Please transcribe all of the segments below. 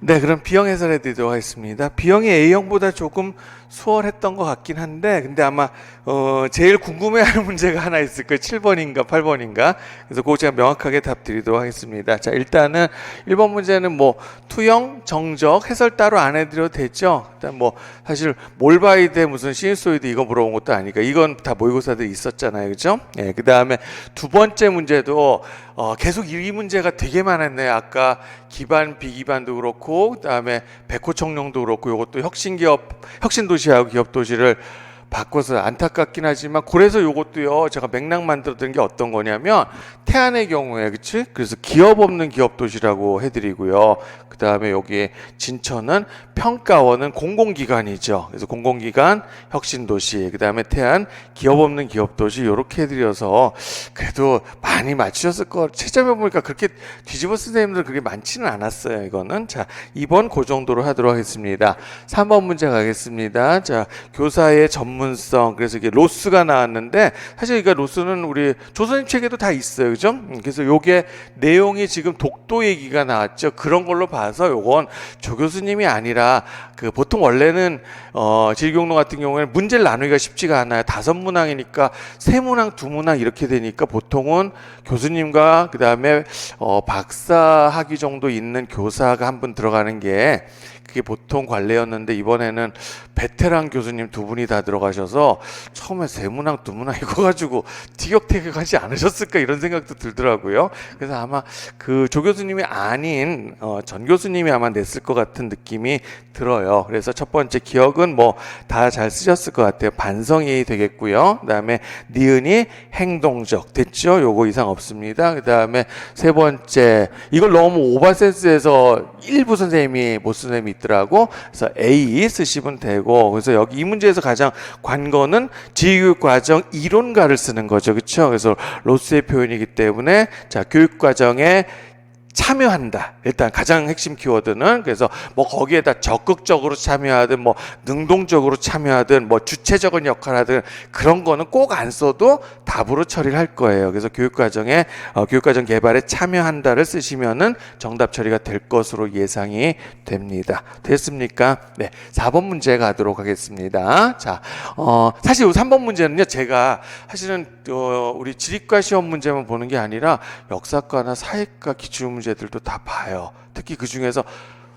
네, 그럼 B형 해설해 드리도록 하겠습니다. B형이 A형보다 조금 수월했던 것 같긴 한데, 근데 아마 제일 궁금해하는 문제가 하나 있을 거예요. 7번인가 8번인가. 그래서 그거 제가 명확하게 답 드리도록 하겠습니다. 자, 일단은 1번 문제는 뭐 투형, 정적, 해설 따로 안 해드려도 되죠. 일단 뭐 사실 몰바이드 무슨 시누소이드 이거 물어본 것도 아니까 이건 다 모의고사들이 있었잖아요, 그죠? 예, 그 다음에 두 번째 문제도 계속 이 문제가 되게 많았네요. 아까 기반, 비기반도 그렇고, 그 다음에 백호청룡도 그렇고, 이것도 혁신도시하고 기업도시를 바꿔서 안타깝긴 하지만, 그래서 이것도요, 제가 맥락 만들어드린 게 어떤 거냐면, 태안의 경우에, 그치? 그래서 기업 없는 기업도시라고 해드리고요. 그 다음에 여기 진천은 평가원은 공공기관이죠. 그래서 공공기관, 혁신도시, 그 다음에 태안, 기업 없는 기업도시, 이렇게 해드려서 그래도 많이 맞추셨을 거. 채점해보니까 그렇게 뒤집어 쓴 선생님들 그렇게 많지는 않았어요, 이거는. 자, 2번 그 정도로 하도록 하겠습니다. 3번 문제 가겠습니다. 자, 교사의 전문성. 그래서 이게 로스가 나왔는데, 사실 이게 로스는 우리 조선님 책에도 다 있어요, 그죠? 그래서 요게 내용이 지금 독도 얘기가 나왔죠. 그런 걸로 봐서 요건 조 교수님이 아니라 그 보통 원래는 질경로 같은 경우에는 문제를 나누기가 쉽지가 않아요. 5문항이니까 3문항, 2문항 이렇게 되니까 보통은 교수님과 그 다음에 박사학위 정도 있는 교사가 한 분 들어가는 게 그게 보통 관례였는데, 이번에는 베테랑 교수님 2분이 다 들어가셔서 처음에 3문항, 2문항 이거 가지고 티격태격하지 않으셨을까 이런 생각도 들더라고요. 그래서 아마 그 조 교수님이 아닌 전 교수님이 아마 냈을 것 같은 느낌이 들어요. 그래서 첫 번째 기억은 뭐 다 잘 쓰셨을 것 같아요. 반성이 되겠고요. 그 다음에 니은이 행동적 됐죠? 요거 이상 없습니다. 그 다음에 세 번째, 이걸 너무 오버센스해서 일부 선생님이 못 쓰는 선생님이 있더라고. 그래서 A 쓰시면 되고, 그래서 여기 이 문제에서 가장 관건은 지휘교육과정 이론가를 쓰는 거죠, 그렇죠? 그래서 로스의 표현이기 때문에 자, 교육과정에 참여한다. 일단 가장 핵심 키워드는, 그래서 뭐 거기에다 적극적으로 참여하든 뭐 능동적으로 참여하든 뭐 주체적인 역할을 하든 그런 거는 꼭 안 써도 답으로 처리를 할 거예요. 그래서 교육과정에 교육과정 개발에 참여한다를 쓰시면은 정답 처리가 될 것으로 예상이 됩니다. 됐습니까? 네, 4번 문제 가도록 하겠습니다. 자, 사실 이 3번 문제는요, 제가 사실은 우리 지리과 시험 문제만 보는 게 아니라 역사과나 사회과 기출 문제들도 다 봐요. 특히 그 중에서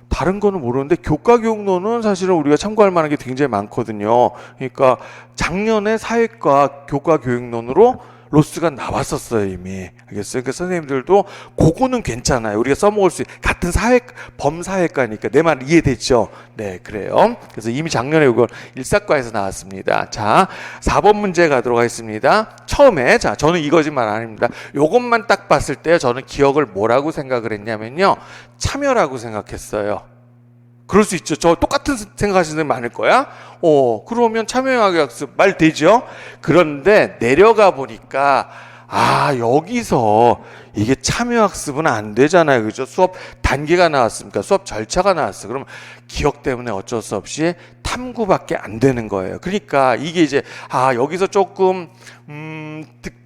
다른 거는 모르는데 교과교육론은 사실은 우리가 참고할 만한 게 굉장히 많거든요. 그러니까 작년에 사회과 교과교육론으로 로스가 나왔었어요, 이미. 알겠어요? 그러니까 선생님들도 그거는 괜찮아요. 우리가 써먹을 수 있는, 같은 범사회과니까. 내 말 이해됐죠? 네, 그래요. 그래서 이미 작년에 이걸 일사과에서 나왔습니다. 자, 4번 문제 가도록 하겠습니다. 처음에, 자, 저는 이거지만 아닙니다. 요것만 딱 봤을 때 저는 기억을 뭐라고 생각을 했냐면요, 참여라고 생각했어요. 그럴 수 있죠. 저 똑같은 생각하시는 분들 많을 거야. 그러면 참여형학교 학습 말 되죠? 그런데 내려가 보니까 여기서 이게 참여학습은 안 되잖아요. 그죠? 수업 단계가 나왔습니까? 수업 절차가 나왔어. 그럼 기억 때문에 어쩔 수 없이 탐구밖에 안 되는 거예요. 그러니까 이게 이제 여기서 조금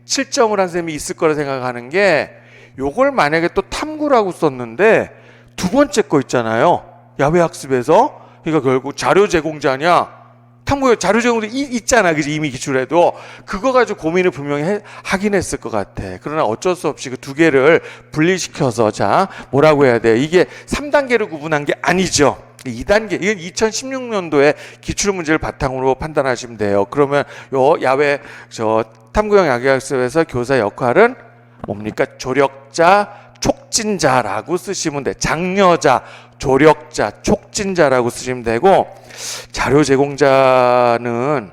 실점을 한 셈이 있을 거라 생각하는 게, 요걸 만약에 또 탐구라고 썼는데 두 번째 거 있잖아요. 야외학습에서, 그러니까 결국 자료 제공자냐, 탐구에 자료 제공자 있잖아, 그지? 이미 기출해도 그거 가지고 고민을 분명히 하긴 했을 것 같아. 그러나 어쩔 수 없이 그 두 개를 분리시켜서, 자, 뭐라고 해야 돼? 이게 3단계로 구분한 게 아니죠. 2단계, 이건 2016년도에 기출 문제를 바탕으로 판단하시면 돼요. 그러면 요 야외 탐구형 야외학습에서 교사 역할은 뭡니까? 조력자, 촉진자라고 쓰시면 돼. 장려자, 조력자, 촉진자라고 쓰시면 되고, 자료 제공자는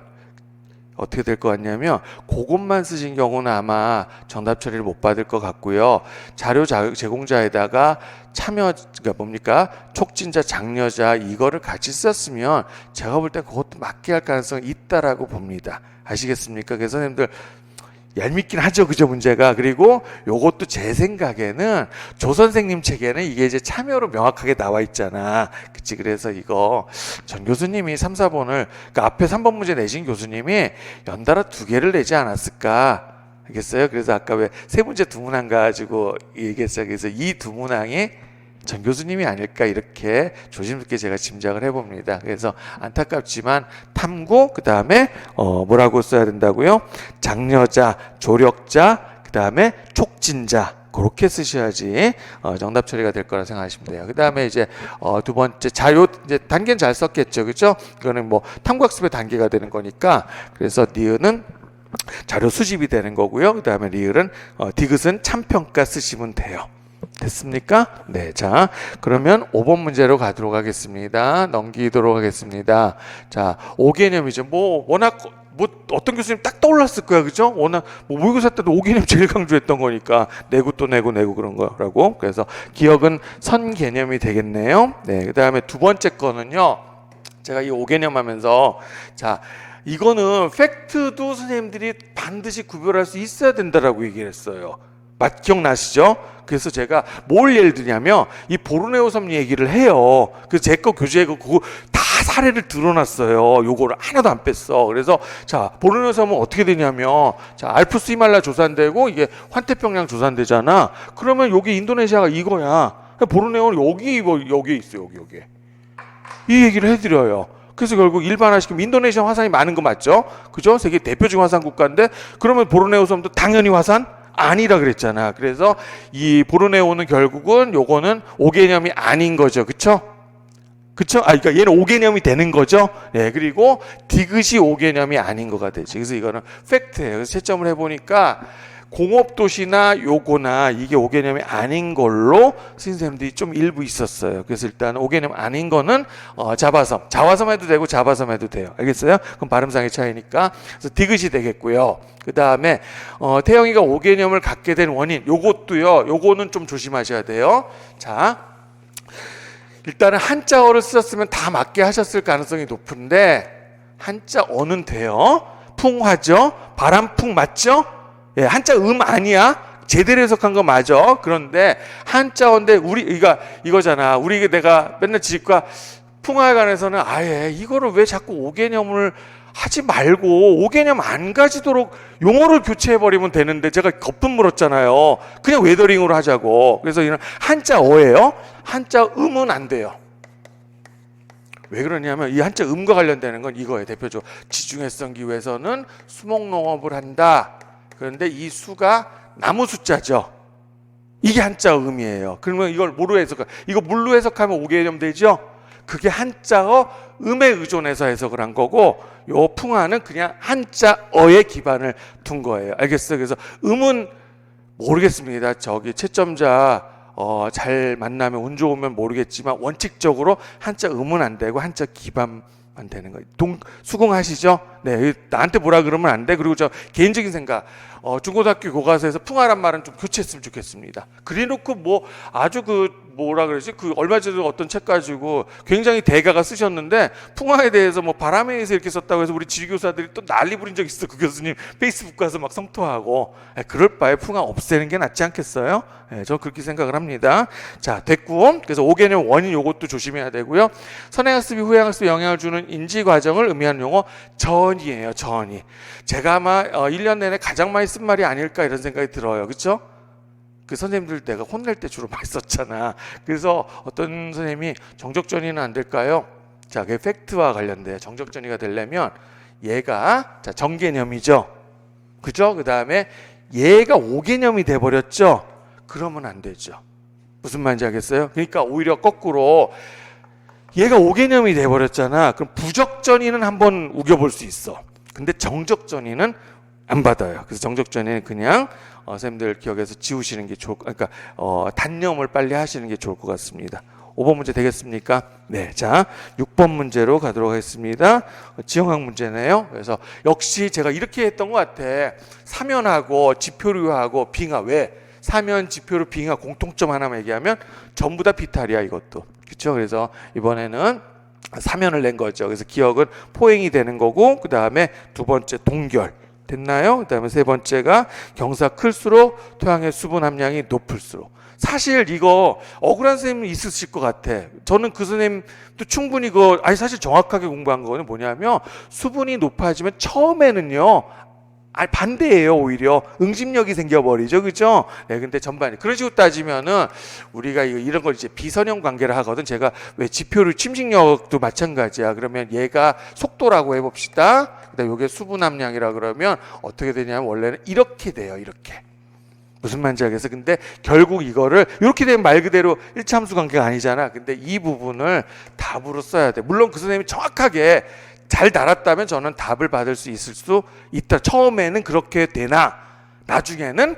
어떻게 될 것 같냐면 그것만 쓰신 경우는 아마 정답 처리를 못 받을 것 같고요. 자료 제공자에다가 그러니까 뭡니까? 촉진자, 장려자 이거를 같이 썼으면 제가 볼 때 그것도 맞게 할 가능성이 있다라고 봅니다. 아시겠습니까? 그래서 선생님들 얄밉긴 하죠, 그죠, 문제가. 그리고 요것도 제 생각에는 조 선생님 책에는 이게 이제 참여로 명확하게 나와 있잖아, 그치? 그래서 이거 전 교수님이 3, 4번을 그러니까 앞에 3번 문제 내신 교수님이 연달아 2개를 내지 않았을까, 알겠어요? 그래서 아까 왜 세 문제 2문항 가지고 얘기했어요. 그래서 이 2문항이 전 교수님이 아닐까 이렇게 조심스럽게 제가 짐작을 해봅니다. 그래서 안타깝지만 탐구, 그 다음에 뭐라고 써야 된다고요? 장려자, 조력자, 그 다음에 촉진자, 그렇게 쓰셔야지 정답 처리가 될 거라 생각하시면 돼요. 그 다음에 이제 두 번째 자요, 이제 단계는 잘 썼겠죠, 그렇죠? 이거는 뭐 탐구학습의 단계가 되는 거니까. 그래서 니은은 자료 수집이 되는 거고요. 그 다음에 리을은 디귿은 참평가 쓰시면 돼요. 됐습니까? 네, 자 그러면 5번 문제로 가도록 하겠습니다. 넘기도록 하겠습니다. 자, 5개념이죠. 뭐 워낙 뭐 어떤 교수님 딱 떠올랐을 거야, 그죠? 워낙 뭐 모의고사 때도 5개념 제일 강조했던 거니까 내고 또 내고 그런 거라고. 그래서 기억은 선 개념이 되겠네요. 네, 그 다음에 두 번째 거는요. 제가 이 5개념 하면서 자 이거는 팩트도 선생님들이 반드시 구별할 수 있어야 된다라고 얘기를 했어요. 기억나시죠? 그래서 제가 뭘 예를 드냐면 이 보르네오 섬 얘기를 해요. 그래서 제 거 교재에 그거 다 사례를 들어놨어요. 요거를 하나도 안 뺐어. 그래서 자 보르네오 섬은 어떻게 되냐면 자 알프스 히말라야 조산되고 이게 환태평양 조산되잖아. 그러면 여기 인도네시아가 이거야. 보르네오는 여기 있어. 여기 이 얘기를 해드려요. 그래서 결국 일반화시키면 인도네시아 화산이 많은 거 맞죠? 그죠? 세계 대표적인 화산 국가인데 그러면 보르네오 섬도 당연히 화산? 아니라 그랬잖아. 그래서 이 보르네오는 결국은 요거는 5개념이 아닌 거죠. 그쵸? 그러니까 얘는 5개념이 되는 거죠. 네, 그리고 디귿이 5개념이 아닌 거가 되지. 그래서 이거는 팩트예요. 그래서 채점을 해보니까 공업도시나 요거나 이게 5개념이 아닌 걸로 선생님들이 좀 일부 있었어요. 그래서 일단 5개념 아닌 거는 자화섬 해도 되고 자바섬 해도 돼요. 알겠어요? 그럼 발음상의 차이니까. 그래서 디귿이 되겠고요. 그 다음에 태영이가 5개념을 갖게 된 원인 요것도요. 요거는 좀 조심하셔야 돼요. 자, 일단은 한자어를 쓰셨으면 다 맞게 하셨을 가능성이 높은데 한자어는 돼요. 풍화죠. 바람풍 맞죠? 예, 한자 아니야. 제대로 해석한 거 맞아. 그런데 한자어인데 이거잖아. 내가 맨날 지식과 풍화에 관해서는 아예 이거를 왜 자꾸 5개념을 하지 말고 5개념 안 가지도록 용어를 교체해버리면 되는데 제가 거품 물었잖아요. 그냥 웨더링으로 하자고. 그래서 이는 한자어예요. 한자음은 안 돼요. 왜 그러냐면 이 한자 음과 관련되는 건 이거예요. 대표적으로 지중해성 기후에서는 수목농업을 한다. 그런데 이 수가 나무 숫자죠. 이게 한자 음이에요. 그러면 이걸 뭐로 해석할까? 이거 물로 해석하면 5개념 되죠? 그게 한자어 음에 의존해서 해석을 한 거고 요 풍화는 그냥 한자어에 기반을 둔 거예요. 알겠어요? 그래서 음은 모르겠습니다. 저기 채점자 잘 만나면 운 좋으면 모르겠지만 원칙적으로 한자 음은 안 되고 한자 기반만 되는 거예요. 수긍하시죠? 네, 나한테 뭐라 그러면 안 돼. 그리고 저 개인적인 생각, 중고등학교 교과서에서 풍화란 말은 좀 교체했으면 좋겠습니다. 그래놓고 뭐 아주 뭐라 그러지? 얼마 전에 어떤 책 가지고 굉장히 대가가 쓰셨는데 풍화에 대해서 뭐 바람에 의해서 이렇게 썼다고 해서 우리 지리교사들이 또 난리 부린 적 있어. 그 교수님 페이스북 가서 막 성토하고. 그럴 바에 풍화 없애는 게 낫지 않겠어요? 저 그렇게 생각을 합니다. 자, 됐고. 그래서 5개념 원인 요것도 조심해야 되고요. 선행학습이 후행학습에 영향을 주는 인지 과정을 의미하는 용어 전이에요. 전이. 제가 아마 1년 내내 가장 많이 쓴 말이 아닐까 이런 생각이 들어요. 그렇죠? 그 선생님들 내가 혼낼 때 주로 많이 썼잖아. 그래서 어떤 선생님이 정적전이는 안 될까요? 자, 그게 팩트와 관련돼요. 정적전이가 되려면 얘가 자 정개념이죠. 그죠? 그 다음에 얘가 5개념이 돼버렸죠. 그러면 안 되죠. 무슨 말인지 알겠어요? 그러니까 오히려 거꾸로 얘가 5개념이 돼버렸잖아. 그럼 부적전이는 한번 우겨볼 수 있어. 근데 정적전이는 안 받아요. 그래서 정적전에는 그냥 선생님들 기억에서 지우시는 게 그러니까 단념을 빨리 하시는 게 좋을 것 같습니다. 5번 문제 되겠습니까? 네, 자 6번 문제로 가도록 하겠습니다. 지형학 문제네요. 그래서 역시 제가 이렇게 했던 것 같아. 사면하고 지표류하고 빙하. 왜? 사면, 지표류, 빙하 공통점 하나만 얘기하면 전부 다 비탈이야 이것도. 그렇죠? 그래서 이번에는 사면을 낸 거죠. 그래서 기억은 포행이 되는 거고 그 다음에 두 번째 동결. 됐나요? 그 다음에 세 번째가 경사 클수록 토양의 수분 함량이 높을수록. 사실 이거 억울한 선생님이 있으실 것 같아. 저는 그 선생님도 충분히 사실 정확하게 공부한 거는 뭐냐면 수분이 높아지면 처음에는요 아니 반대예요. 오히려 응집력이 생겨버리죠, 그죠? 네, 근데 전반에 그런 식으로 따지면은 우리가 이런 걸 이제 비선형 관계를 하거든. 제가 왜 지표를 침식력도 마찬가지야. 그러면 얘가 속도라고 해봅시다. 그다음 요게 수분 함량이라 그러면 어떻게 되냐면 원래는 이렇게 돼요, 이렇게. 무슨 말인지 알겠어? 근데 결국 이거를 이렇게 되면 말 그대로 일차함수 관계가 아니잖아. 근데 이 부분을 답으로 써야 돼. 물론 그 선생님이 정확하게 잘 달았다면 저는 답을 받을 수 있을 수 있다. 처음에는 그렇게 되나 나중에는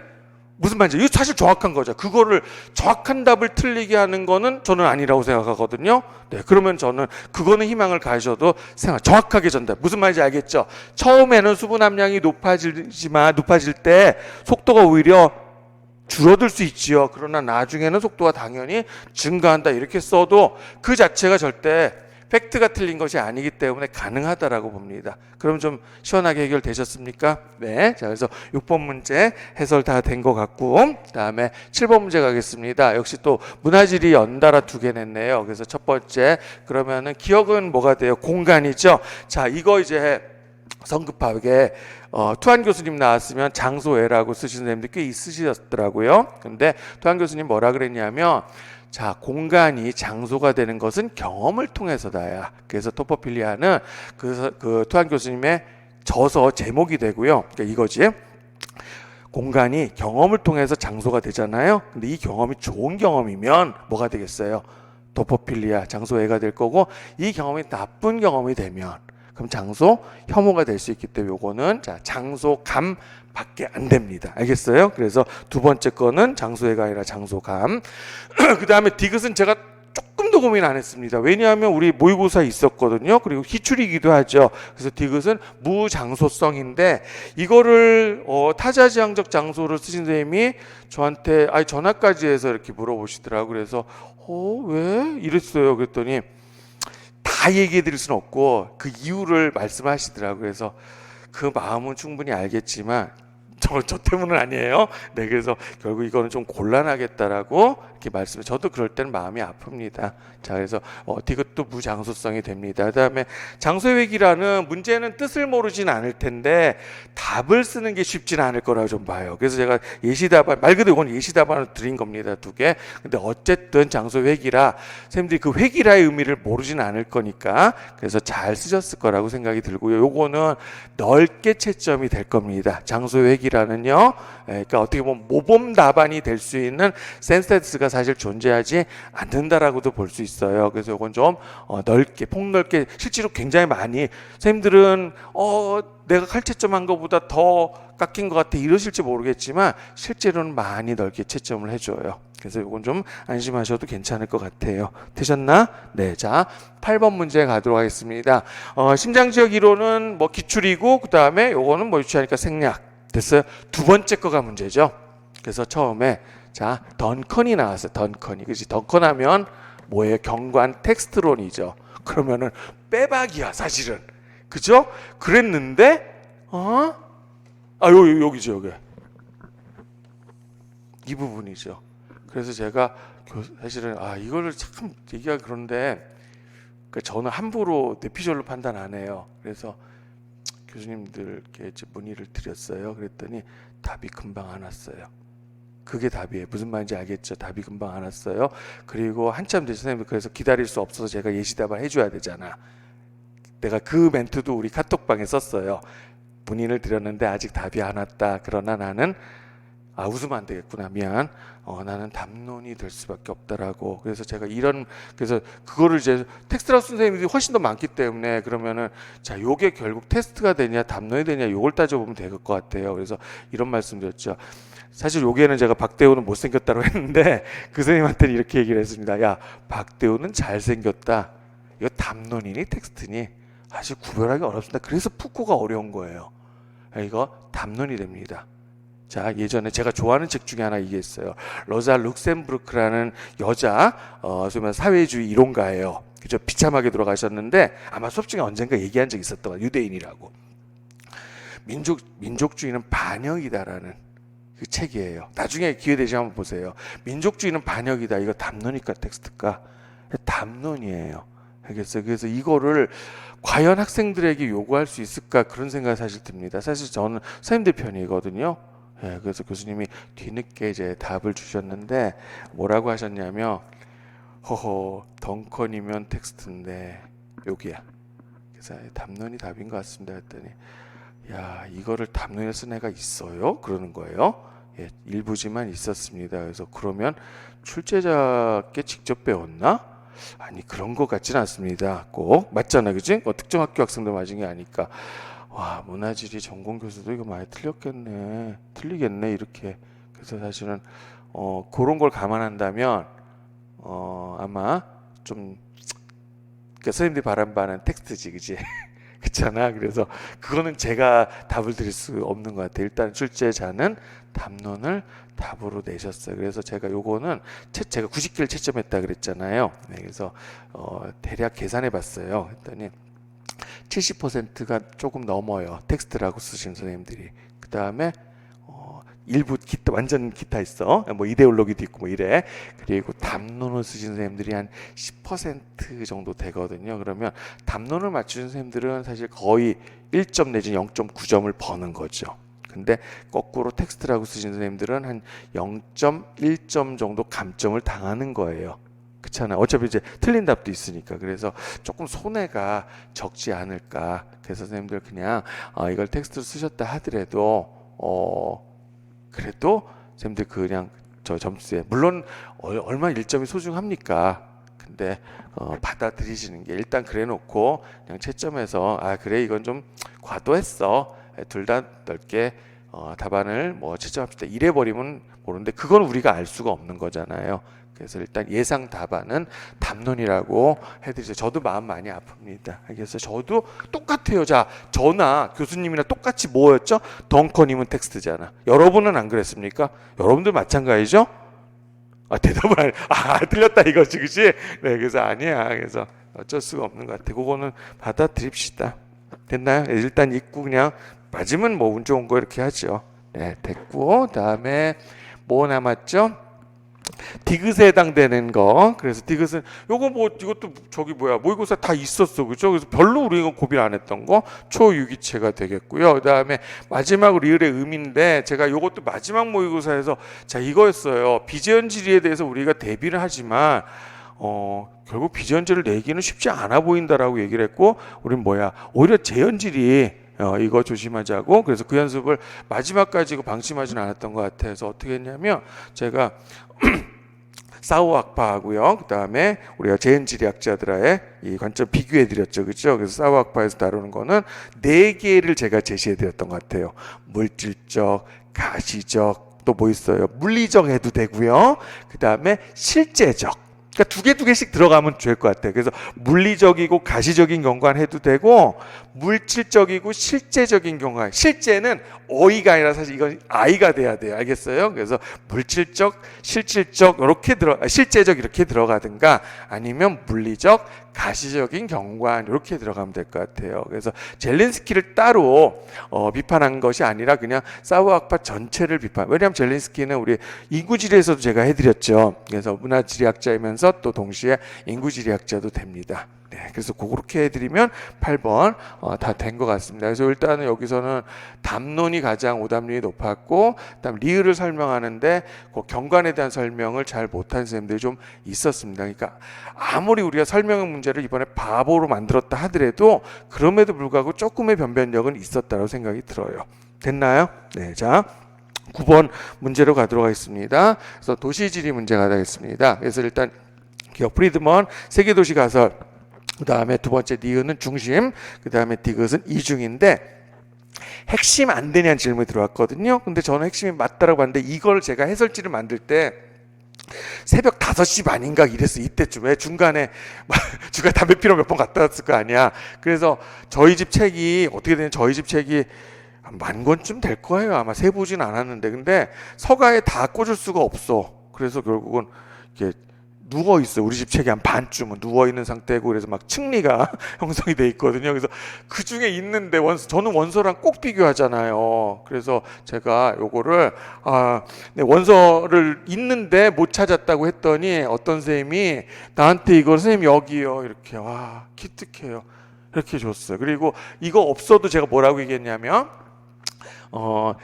무슨 말인지 이거 사실 정확한 거죠. 그거를 정확한 답을 틀리게 하는 거는 저는 아니라고 생각하거든요. 네, 그러면 저는 그거는 희망을 가셔도 정확하게 전달. 무슨 말인지 알겠죠? 처음에는 수분 함량이 높아질 때 속도가 오히려 줄어들 수 있지요. 그러나 나중에는 속도가 당연히 증가한다. 이렇게 써도 그 자체가 절대 팩트가 틀린 것이 아니기 때문에 가능하다라고 봅니다. 그럼 좀 시원하게 해결되셨습니까? 네. 자, 그래서 6번 문제 해설 다 된 것 같고, 다음에 7번 문제 가겠습니다. 역시 또 문화지리 연달아 2개 냈네요. 그래서 첫 번째, 그러면은 기억은 뭐가 돼요? 공간이죠. 자, 이거 이제 성급하게 투한 교수님 나왔으면 장소애라고 쓰시는 선생님들 꽤 있으시더라고요. 근데 투한 교수님 뭐라 그랬냐면, 자, 공간이 장소가 되는 것은 경험을 통해서다야. 그래서 토포필리아는 그 투한 교수님의 저서 제목이 되고요. 그러니까 이거지. 공간이 경험을 통해서 장소가 되잖아요. 근데 이 경험이 좋은 경험이면 뭐가 되겠어요? 토포필리아, 장소애가 될 거고, 이 경험이 나쁜 경험이 되면 그럼 장소 혐오가 될 수 있기 때문에 요거는 자, 장소감 밖에 안 됩니다. 알겠어요? 그래서 두 번째 거는 장소애가 아니라 장소감. 그 다음에 디귿은 제가 조금 더 고민 안 했습니다. 왜냐하면 우리 모의고사 있었거든요. 그리고 기출이기도 하죠. 그래서 디귿은 무장소성인데 이거를 타자지향적 장소를 쓰신 선생님이 저한테 전화까지 해서 이렇게 물어보시더라고요. 그래서 왜? 이랬어요. 그랬더니 다 얘기해 드릴 수는 없고 그 이유를 말씀하시더라고요. 그래서 그 마음은 충분히 알겠지만 저 때문은 아니에요. 네, 그래서 결국 이거는 좀 곤란하겠다라고 이렇게 말씀해. 저도 그럴 때는 마음이 아픕니다. 자, 그래서 이것도 무장소성이 됩니다. 그다음에 장소회기라는 문제는 뜻을 모르진 않을 텐데 답을 쓰는 게 쉽지는 않을 거라고 좀 봐요. 그래서 제가 예시답안 말 그대로 이건 예시답안을 드린 겁니다. 2개. 근데 어쨌든 장소회기라 선생님들이 그 회기라의 의미를 모르진 않을 거니까 그래서 잘 쓰셨을 거라고 생각이 들고요. 요거는 넓게 채점이 될 겁니다. 장소회기라는요. 그러니까 어떻게 보면 모범 답안이 될 수 있는 센스테스가 사실 존재하지 않는다라고도 볼 수 있어요. 그래서 이건 좀 넓게 폭넓게 실제로 굉장히 많이 선생님들은 내가 칼채점한 것보다 더 깎인 것 같아 이러실지 모르겠지만 실제로는 많이 넓게 채점을 해줘요. 그래서 이건 좀 안심하셔도 괜찮을 것 같아요. 되셨나? 네, 자 8번 문제 가도록 하겠습니다. 심장지역 이론은 뭐 기출이고 그 다음에 요거는 뭐 유치하니까 생략 됐어요. 두 번째 거가 문제죠. 그래서 처음에 자 던컨이 나왔어요. 던컨이 그렇지. 던컨하면 뭐예요? 경관 텍스트론이죠. 그러면은 빼박이야 사실은. 그죠? 그랬는데 여기죠. 여기 이 부분이죠. 그래서 제가 사실은 이거를 참 얘기하기 그런데 저는 함부로 뇌피셜로 판단 안 해요. 그래서 교수님들께 문의를 드렸어요. 그랬더니 답이 금방 안 왔어요. 그게 답이에요. 무슨 말인지 알겠죠? 답이 금방 안 왔어요. 그리고 한참 되신 선생님 그래서 기다릴 수 없어서 제가 예시답을 해줘야 되잖아. 내가 그 멘트도 우리 카톡방에 썼어요. 문의를 드렸는데 아직 답이 안 왔다. 그러나 나는 웃으면 안 되겠구나. 미안. 나는 담론이 될 수밖에 없다라고. 그래서 제가 그래서 그거를 이제 텍스트라고 쓴 선생님들이 훨씬 더 많기 때문에 그러면은 자, 요게 결국 테스트가 되냐 담론이 되냐 요걸 따져보면 될 것 같아요. 그래서 이런 말씀 드렸죠. 사실 요게는 제가 박대호는 못생겼다고 했는데 그 선생님한테는 이렇게 얘기를 했습니다. 야, 박대호는 잘생겼다. 이거 담론이니 텍스트니 사실 구별하기 어렵습니다. 그래서 푸코가 어려운 거예요. 이거 담론이 됩니다. 자, 예전에 제가 좋아하는 책 중에 하나 이게 있어요. 로자 룩셈부르크라는 여자 사회주의 이론가예요. 그죠? 비참하게 돌아가셨는데 아마 수업 중에 언젠가 얘기한 적 있었던 거예요. 유대인이라고. 민족주의는 반역이다라는 그 책이에요. 나중에 기회 되시면 한번 보세요. 민족주의는 반역이다. 이거 담론이니까 텍스트가 담론이에요. 알겠어요. 그래서 이거를 과연 학생들에게 요구할 수 있을까 그런 생각이 사실 듭니다. 사실 저는 선생님들 편이거든요. 예, 그래서 교수님이 뒤늦게 이제 답을 주셨는데 뭐라고 하셨냐면 허허 덩컨이면 텍스트인데 여기야. 그래서 담론이 답인 것 같습니다. 했더니 야 이거를 담론에 쓴 애가 있어요? 그러는 거예요. 예, 일부지만 있었습니다. 그래서 그러면 출제자께 직접 배웠나? 아니 그런 것 같지는 않습니다. 꼭 맞잖아, 그지? 특정 학교 학생들 맞은 게 아니까. 와 문화지리 전공 교수도 이거 많이 틀리겠네 이렇게. 그래서 사실은 그런 걸 감안한다면 아마 좀 그러니까 선생님들이 바란 바는 텍스트지, 그지? 그렇잖아. 그래서 그거는 제가 답을 드릴 수 없는 것 같아요. 일단 출제자는 담론을 답으로 내셨어요. 그래서 제가 요거는 제가 90개를 채점했다 그랬잖아요. 네, 그래서 대략 계산해 봤어요. 했더니 70%가 조금 넘어요. 텍스트라고 쓰신 선생님들이. 그 다음에 일부 기타 완전 기타 있어. 뭐 이데올로기도 있고 뭐 이래. 그리고 담론을 쓰신 선생님들이 한 10% 정도 되거든요. 그러면 담론을 맞추신 선생님들은 사실 거의 1점 내지 0.9점을 버는 거죠. 근데 거꾸로 텍스트라고 쓰신 선생님들은 한 0.1점 정도 감점을 당하는 거예요. 그렇잖아. 어차피 이제 틀린 답도 있으니까. 그래서 조금 손해가 적지 않을까. 그래서 선생님들 그냥 이걸 텍스트로 쓰셨다 하더라도 그래도 선생님들 그냥 저 점수에 물론 얼마 1점이 소중합니까? 근데 받아들이시는 게 일단 그래놓고 그냥 채점해서 그래 이건 좀 과도했어. 둘 다 넓게 답안을 뭐 채점합시다. 이래 버리면 모르는데 그건 우리가 알 수가 없는 거잖아요. 그래서 일단 예상 답안은 담론이라고 해드리죠. 저도 마음 많이 아픕니다. 그래서 저도 똑같아요. 자, 저나 교수님이나 똑같이 뭐였죠? 덩컨이면 텍스트잖아. 여러분은 안 그랬습니까? 여러분들 마찬가지죠? 대답을 틀렸다 이거지, 그치? 네, 그래서 아니야. 그래서 어쩔 수가 없는 것 같아. 그거는 받아들입시다. 됐나요? 일단 읽고 그냥 맞으면 뭐 운 좋은 거 이렇게 하죠. 네, 됐고 다음에 뭐 남았죠? 디귿에 해당되는 거. 그래서 디귿은 요거 뭐 이것도 저기 뭐야 모의고사 다 있었어, 그죠? 그래서 별로 우리가 고민 안 했던 거 초유기체가 되겠고요. 그다음에 마지막으로 리을의 의미인데 제가 요것도 마지막 모의고사에서 자 이거였어요. 비재현지리에 대해서 우리가 대비를 하지만 결국 비재현지를 내기는 쉽지 않아 보인다라고 얘기를 했고 우리는 뭐야 오히려 재현지리 이거 조심하자고. 그래서 그 연습을 마지막까지 방심하지는 않았던 것 같아서 어떻게 했냐면 제가 사후 악파하고요. 그 다음에 우리가 재현지리학자들의 이 관점 비교해 드렸죠, 그렇죠? 그래서 사후 악파에서 다루는 거는 4개를 제가 제시해 드렸던 것 같아요. 물질적, 가시적, 또 뭐 있어요? 물리적 해도 되고요. 그 다음에 실제적. 그러니까 두 개씩 들어가면 좋을 것 같아요. 그래서 물리적이고 가시적인 경관 해도 되고 물질적이고 실제적인 경관. 실제는 어이가 아니라 사실 이건 아이가 돼야 돼요. 알겠어요? 그래서 물질적, 실질적 이렇게 실제적 이렇게 들어가든가 아니면 물리적, 가시적인 경관 이렇게 들어가면 될 것 같아요. 그래서 젤린스키를 따로 비판한 것이 아니라 그냥 사후학파 전체를 비판. 왜냐하면 젤린스키는 우리 인구지리에서도 제가 해드렸죠. 그래서 문화지리학자이면서 또 동시에 인구지리학자도 됩니다. 네, 그래서 그렇게 해드리면 8번 다 된 것 같습니다. 그래서 일단은 여기서는 담론이 가장 오답률이 높았고, 그다음 리을을 설명하는데 그 경관에 대한 설명을 잘 못한 선생님들이 좀 있었습니다. 그러니까 아무리 우리가 설명 문제를 이번에 바보로 만들었다 하더라도 그럼에도 불구하고 조금의 변변력은 있었다고 생각이 들어요. 됐나요? 네, 자. 9번 문제로 가도록 하겠습니다. 그래서 도시지리 문제가 되겠습니다. 그래서 일단 기억 프리드먼 세계도시 가설, 그 다음에 두 번째 니은은 중심, 그 다음에 디귿은 이중인데 핵심 안 되냐는 질문이 들어왔거든요. 근데 저는 핵심이 맞다라고 봤는데 이걸 제가 해설지를 만들 때 새벽 5시 반인가 이랬어. 이때쯤에 중간에 담배 피러 몇 번 갔다 왔을 거 아니야. 그래서 저희 집 책이 어떻게 되냐, 저희 집 책이 한 10,000권쯤 될 거예요. 아마 세보진 않았는데 근데 서가에 다 꽂을 수가 없어. 그래서 결국은 이게 누워 있어. 우리 집 책이 한 반쯤은 누워 있는 상태고, 그래서 막 층리가 형성이 돼 있거든요. 그래서 그 중에 있는데 저는 원서랑 꼭 비교하잖아요. 그래서 제가 요거를 네, 원서를 있는데 못 찾았다고 했더니 어떤 선생님이 나한테 이거 선생님 여기요 이렇게 와 기특해요. 이렇게 줬어요. 그리고 이거 없어도 제가 뭐라고 얘기했냐면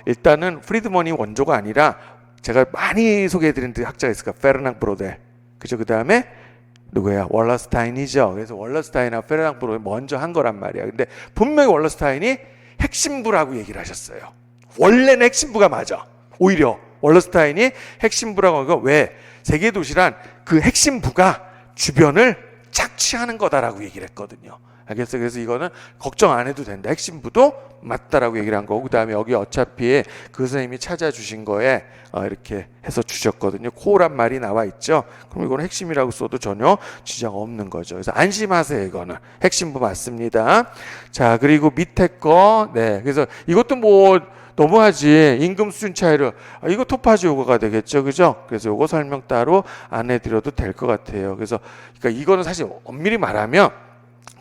일단은 프리드먼이 원조가 아니라 제가 많이 소개해드린 학자가 있을까? 페르낭 브로델. 그죠? 그 다음에 누구야? 월러스타인이죠. 그래서 월러스타인하고 페르낭 브로델 먼저 한 거란 말이야. 근데 분명히 월러스타인이 핵심부라고 얘기를 하셨어요. 원래는 핵심부가 맞아. 오히려 월러스타인이 핵심부라고 한 거 왜? 세계도시란 그 핵심부가 주변을 착취하는 거다라고 얘기를 했거든요. 알겠어요? 그래서 이거는 걱정 안 해도 된다. 핵심부도 맞다라고 얘기를 한 거고, 그 다음에 여기 어차피 그 선생님이 찾아주신 거에 이렇게 해서 주셨거든요. 코어란 말이 나와 있죠. 그럼 이거는 핵심이라고 써도 전혀 지장 없는 거죠. 그래서 안심하세요. 이거는 핵심부 맞습니다. 자, 그리고 밑에 거, 네, 그래서 이것도 뭐 너무하지. 임금 수준 차이를 이거 토파지 요거가 되겠죠, 그죠? 그래서 요거 설명 따로 안 해드려도 될 것 같아요. 그래서 그러니까 이거는 사실 엄밀히 말하면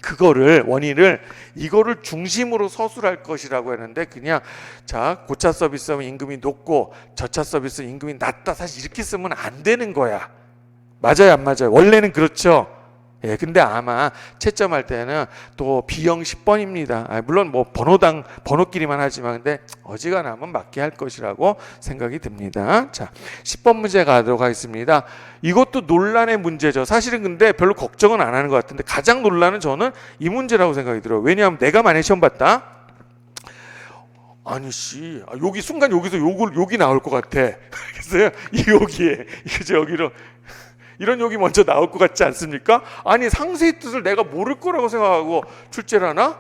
그거를 원인을 이거를 중심으로 서술할 것이라고 했는데, 그냥 자 고차 서비스하면 임금이 높고 저차 서비스 임금이 낮다, 사실 이렇게 쓰면 안 되는 거야. 맞아요, 안 맞아요? 원래는 그렇죠. 예, 근데 아마 채점할 때는 또 B형 10번입니다. 물론 뭐 번호끼리만 하지만 근데 어지간하면 맞게 할 것이라고 생각이 듭니다. 자, 10번 문제 가도록 하겠습니다. 이것도 논란의 문제죠. 사실은 근데 별로 걱정은 안 하는 것 같은데 가장 논란은 저는 이 문제라고 생각이 들어요. 왜냐하면 내가 만약에 시험 봤다. 아니 씨, 여기 순간 여기서 욕이 나올 것 같아. 그래서 이 욕이에 이제 여기로 이런 욕이 먼저 나올 것 같지 않습니까? 아니 상세의 뜻을 내가 모를 거라고 생각하고 출제를 하나?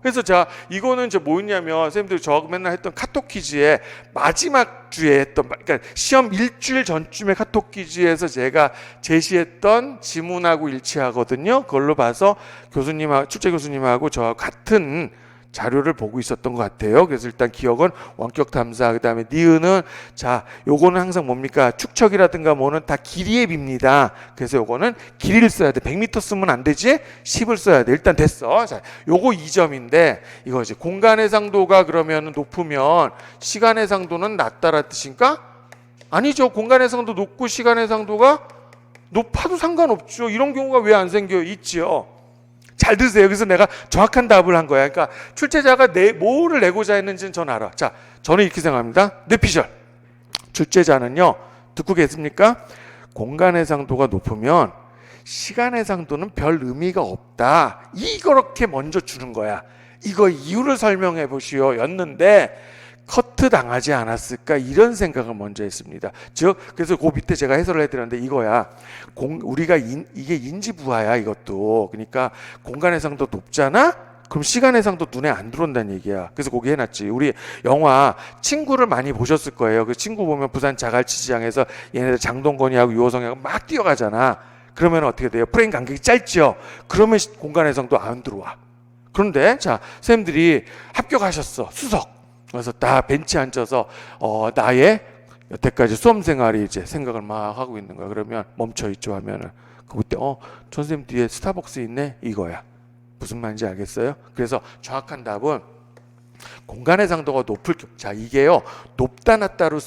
그래서 자 이거는 저 뭐였냐면 선생님들 저하고 맨날 했던 카톡 퀴즈의 마지막 주에 했던, 그러니까 시험 일주일 전쯤에 카톡 퀴즈에서 제가 제시했던 지문하고 일치하거든요. 그걸로 봐서 교수님하고 출제 교수님하고 저하고 같은 자료를 보고 있었던 것 같아요. 그래서 일단 기억은 원격 탐사, 그 다음에 니은은 자 요거는 항상 뭡니까? 축척이라든가 뭐는 다 길이의 비입니다. 그래서 요거는 길이를 써야 돼. 100m 쓰면 안 되지? 10을 써야 돼. 일단 됐어. 자, 요거 2점인데 이거 이제 공간 해상도가 그러면 높으면 시간 해상도는 낮다라는 뜻인가? 아니죠. 공간 해상도 높고 시간 해상도가 높아도 상관없죠. 이런 경우가 왜 안 생겨요? 있지요. 잘 드세요. 그래서 내가 정확한 답을 한 거야. 그러니까 출제자가 뭐를 내고자 했는지는 전 알아. 자, 저는 이렇게 생각합니다. 뇌피셜. 출제자는요, 듣고 계십니까? 공간 해상도가 높으면 시간 해상도는 별 의미가 없다. 이렇게 먼저 주는 거야. 이거 이유를 설명해 보시오. 였는데 커트 당하지 않았을까, 이런 생각을 먼저 했습니다. 즉 그래서 그 밑에 제가 해설을 해드렸는데 이거야. 우리가 이게 인지부하야 이것도. 그러니까 공간 해상도 높잖아. 그럼 시간 해상도 눈에 안 들어온다는 얘기야. 그래서 거기 해놨지. 우리 영화 친구를 많이 보셨을 거예요. 그 친구 보면 부산 자갈치시장에서 얘네들 장동건이하고 유호성이하고 막 뛰어가잖아. 그러면 어떻게 돼요? 프레임 간격이 짧죠. 그러면 공간 해상도 안 들어와. 그런데 자 선생님들이 합격하셨어. 수석. 그래서 다 벤치에 앉아서 나의 여태까지 수험 생활이 이제 생각을 막 하고 있는 거야. 그러면 멈춰 있죠 하면은 그때 선생님 뒤에 스타벅스 있네, 이거야. 무슨 말인지 알겠어요? 그래서 정확한 답은 공간 해상도가 높을 자 이게요 높다 낮다로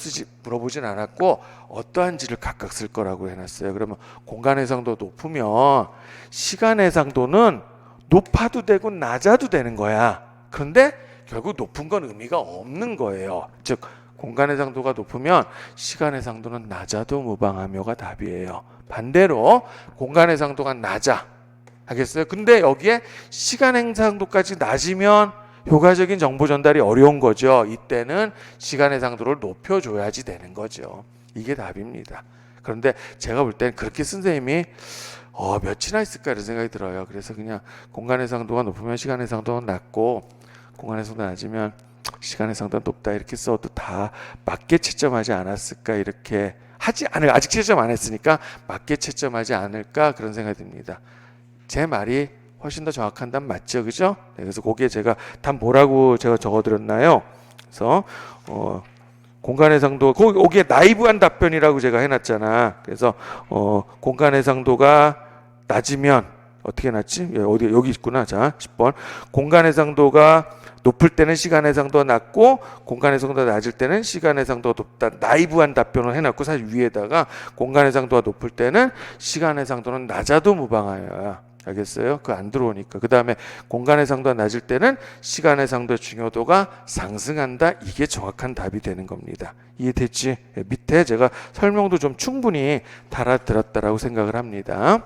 물어보진 않았고 어떠한지를 각각 쓸 거라고 해놨어요. 그러면 공간 해상도 높으면 시간 해상도는 높아도 되고 낮아도 되는 거야. 그런데 결국 높은 건 의미가 없는 거예요. 즉 공간 해상도가 높으면 시간 해상도는 낮아도 무방하며가 답이에요. 반대로 공간 해상도가 낮아. 알겠어요? 근데 여기에 시간 해상도까지 낮으면 효과적인 정보 전달이 어려운 거죠. 이때는 시간 해상도를 높여줘야지 되는 거죠. 이게 답입니다. 그런데 제가 볼 때는 그렇게 쓴 선생님이 몇이나 있을까 이런 생각이 들어요. 그래서 그냥 공간 해상도가 높으면 시간 해상도는 낮고 공간 해상도 낮으면 시간 해상도가 높다 이렇게 써도 다 맞게 채점하지 않았을까, 이렇게 아직 채점 안 했으니까 맞게 채점하지 않을까 그런 생각이 듭니다. 제 말이 훨씬 더 정확한 답 맞죠, 그죠? 네, 그래서 거기에 제가 답 뭐라고 제가 적어드렸나요? 그래서 공간 해상도, 거기에 나이브한 답변이라고 제가 해놨잖아. 그래서 공간 해상도가 낮으면 어떻게 낮지? 어디 여기 있구나. 자, 10번. 공간 해상도가 높을 때는 시간 해상도가 낮고 공간 해상도가 낮을 때는 시간 해상도가 높다. 나이브한 답변을 해놨고 사실 위에다가 공간 해상도가 높을 때는 시간 해상도는 낮아도 무방하여야. 알겠어요? 그거 안 들어오니까. 그 다음에 공간 해상도가 낮을 때는 시간 해상도의 중요도가 상승한다. 이게 정확한 답이 되는 겁니다. 이해됐지? 밑에 제가 설명도 좀 충분히 달아들었다라고 생각을 합니다.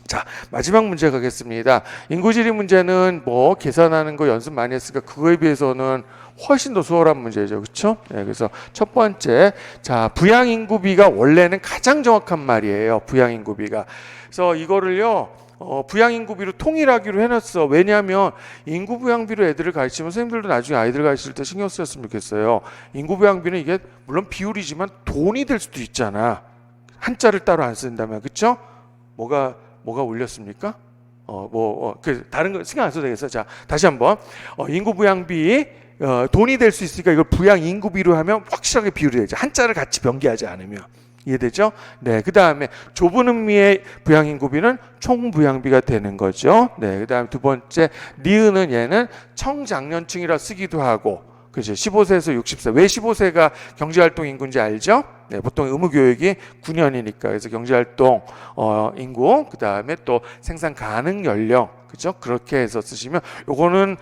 자, 마지막 문제 가겠습니다. 인구지리 문제는 뭐 계산하는 거 연습 많이 했으니까 그거에 비해서는 훨씬 더 수월한 문제죠. 그렇죠? 네, 그래서 첫 번째, 자, 부양인구비가 원래는 가장 정확한 말이에요. 부양인구비가. 그래서 이거를요, 부양인구비로 통일하기로 해놨어. 왜냐하면 인구부양비로 애들을 가르치면 선생님들도 나중에 아이들 가르칠 때 신경 쓰였으면 좋겠어요. 인구부양비는 이게 물론 비율이지만 돈이 될 수도 있잖아. 한자를 따로 안 쓴다면. 그렇죠? 뭐가 울렸습니까? 다른 거 신경 안 써도 되겠어. 자, 다시 한번. 인구부양비, 돈이 될 수 있으니까 이걸 부양인구비로 하면 확실하게 비율이 되죠. 한자를 같이 변기하지 않으면. 이해되죠? 네, 그 다음에 좁은 의미의 부양인구비는 총부양비가 되는 거죠. 네, 그 다음에 두 번째, 니은은 얘는 청장년층이라 쓰기도 하고, 그죠? 15세에서 60세. 왜 15세가 경제활동 인구인지 알죠? 네, 보통 의무교육이 9년이니까. 그래서 경제활동 인구, 그 다음에 또 생산 가능 연령, 그죠? 그렇게 해서 쓰시면 요거는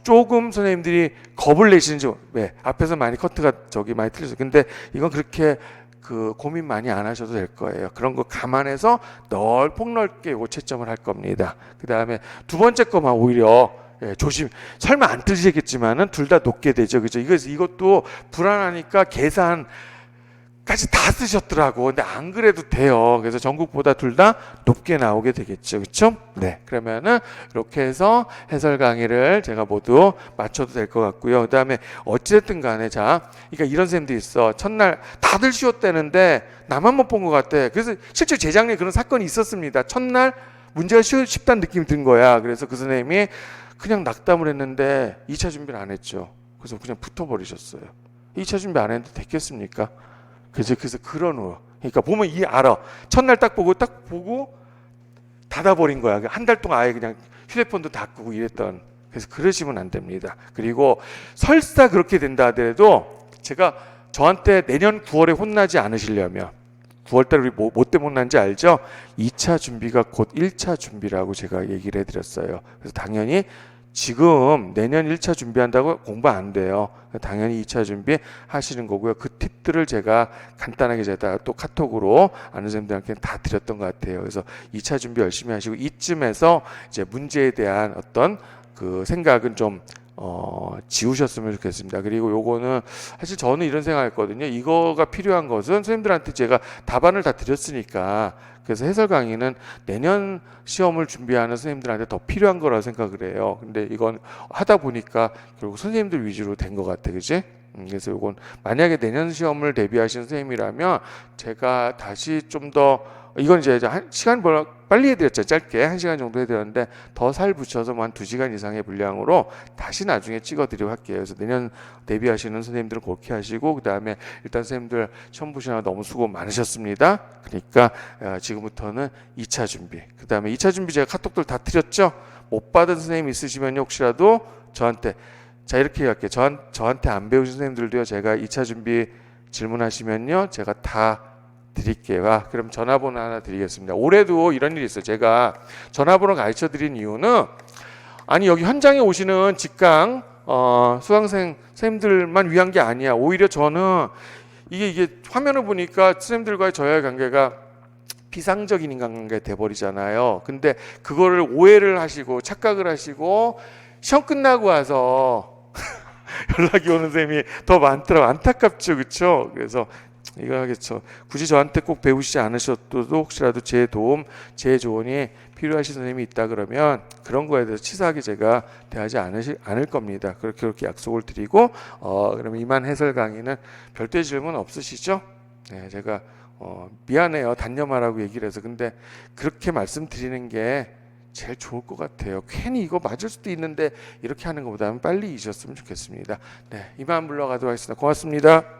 조금 선생님들이 겁을 내시는지, 네, 앞에서 많이 커트가 많이 틀렸어요. 근데 이건 그렇게 고민 많이 안 하셔도 될 거예요. 그런 거 감안해서 폭넓게 요거 채점을 할 겁니다. 그 다음에 두 번째 거만 오히려 조심. 설마 안 틀리겠지만은 둘 다 높게 되죠. 그죠? 이것도 불안하니까 계산까지 다 쓰셨더라고. 근데 안 그래도 돼요. 그래서 전국보다 둘 다 높게 나오게 되겠죠. 그렇죠? 네. 그러면은 이렇게 해서 해설 강의를 제가 모두 마쳐도 될 것 같고요. 그다음에 어찌됐든 간에 자, 그러니까 이런 선생님도 있어. 첫날 다들 쉬웠다는데 나만 못 본 것 같아. 그래서 실제 재작년에 그런 사건이 있었습니다. 첫날 문제가 쉽다는 느낌이 든 거야. 그래서 그 선생님이 그냥 낙담을 했는데 2차 준비를 안 했죠. 그래서 그냥 붙어버리셨어요. 2차 준비 안 했는데 됐겠습니까? 그래서 그런 후. 그러니까 보면 알아. 첫날 딱 보고 닫아버린 거야. 한 달 동안 아예 그냥 휴대폰도 닫고 이랬던. 그래서 그러시면 안 됩니다. 그리고 설사 그렇게 된다 하더라도 제가 저한테 내년 9월에 혼나지 않으시려면 9월달에 우리 뭐 때문에 혼난지 알죠? 2차 준비가 곧 1차 준비라고 제가 얘기를 해드렸어요. 그래서 당연히 지금 내년 1차 준비한다고 공부 안 돼요. 당연히 2차 준비 하시는 거고요. 그 팁들을 제가 간단하게 제가 또 카톡으로 아는 선생님들한테 다 드렸던 것 같아요. 그래서 2차 준비 열심히 하시고 이쯤에서 이제 문제에 대한 어떤 그 생각은 좀 지우셨으면 좋겠습니다. 그리고 요거는 사실 저는 이런 생각했거든요. 이거가 필요한 것은 선생님들한테 제가 답안을 다 드렸으니까 그래서 해설 강의는 내년 시험을 준비하는 선생님들한테 더 필요한 거라고 생각을 해요. 근데 이건 하다 보니까 결국 선생님들 위주로 된 것 같아, 그지? 그래서 이건 만약에 내년 시험을 대비하시는 선생님이라면 제가 다시 좀 더 이건 이제 시간 빨리 해드렸죠. 짧게 1시간 정도 해드렸는데 더 살 붙여서 한 2시간 이상의 분량으로 다시 나중에 찍어드리고 할게요. 그래서 내년 대비하시는 선생님들은 그렇게 하시고 그 다음에 일단 선생님들 시험 보시느라 너무 수고 많으셨습니다. 그러니까 지금부터는 2차 준비 그 다음에 2차 준비 제가 카톡들 다 드렸죠. 못 받은 선생님 있으시면 혹시라도 저한테 자 이렇게 할게요. 저한테 안 배우신 선생님들도요. 제가 2차 준비 질문하시면요. 제가 다 드릴게요. 그럼 전화번호 하나 드리겠습니다. 올해도 이런 일이 있어요. 제가 전화번호 가르쳐 드린 이유는 아니 여기 현장에 오시는 직강 수강생 선생님들만 위한 게 아니야. 오히려 저는 이게 화면을 보니까 선생님들과의 저와의 관계가 비상적인 인간관계 돼버리잖아요. 근데 그거를 오해를 하시고 착각을 하시고 시험 끝나고 와서 연락이 오는 선생님이 더 많더라고. 안타깝죠, 그렇죠? 그래서 이거 하겠죠. 굳이 저한테 꼭 배우시지 않으셔도 혹시라도 제 도움, 제 조언이 필요하신 선생님이 있다 그러면 그런 거에 대해서 치사하게 제가 대하지 않을 겁니다. 그렇게 약속을 드리고 그러면 이만 해설 강의는 별도의 질문 없으시죠? 네, 제가 미안해요. 단념하라고 얘기를 해서 근데 그렇게 말씀드리는 게 제일 좋을 것 같아요. 괜히 이거 맞을 수도 있는데 이렇게 하는 것보다는 빨리 잊었으면 좋겠습니다. 네, 이만 물러가도록 하겠습니다. 고맙습니다.